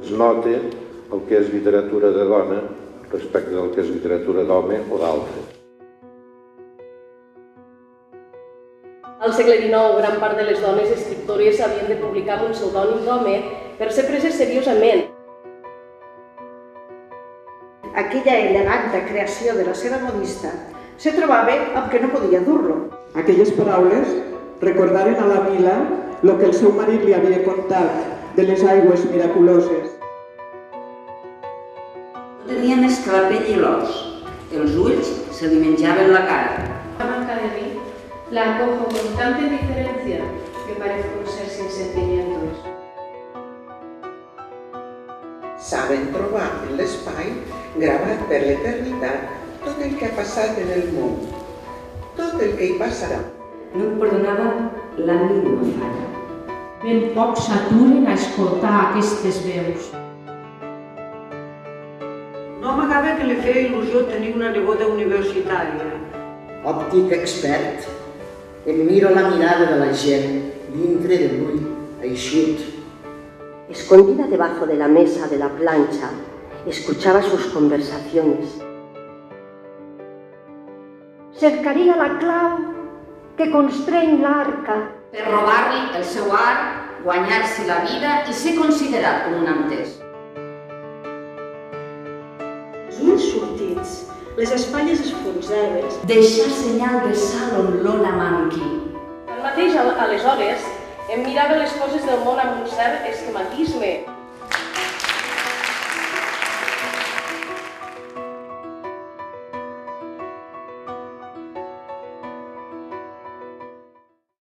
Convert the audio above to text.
Es nota el que és literatura de dona respecte del que és literatura d'home o d'altre. Al segle XIX, gran part de les dones escriptores havien de publicar amb un pseudònim d'home per ser preses seriosament. Aquella elegant creació de la seva modista se trobava amb que no podia dur-lo. Aquelles paraules recordaren a la vila el que el seu marit li havia contat de les aigües miraculoses. No tenia més que la pell i l'os. Els ulls se li menjaven la cara. La manca de mí la acojo con tanta indiferencia que parezco un ser sin sentimientos. Saben trobar en l'espai, gravat per l'eternitat, tot el que ha passat en el món, tot el que hi passarà. No em perdonava la mínima falla. Ben poc s'aturen a escoltar aquestes veus. No amagava que li feia il·lusió tenir una neboda universitària. Òptic expert, em miro la mirada de la gent dintre de l'ull eixut. Escondida debajo de la mesa de la plancha, escuchaba sus conversaciones. Cercaria la clau que constreny l'arca. Per robar-li el seu art, guanyar-s'hi la vida i ser considerat com un entès. Els ulls sortits, les espatlles esfonzades. Deixar senyal de sal on l'ona manqui. Tanmateix, aleshores, em mirava les coses del món amb un cert esquematisme.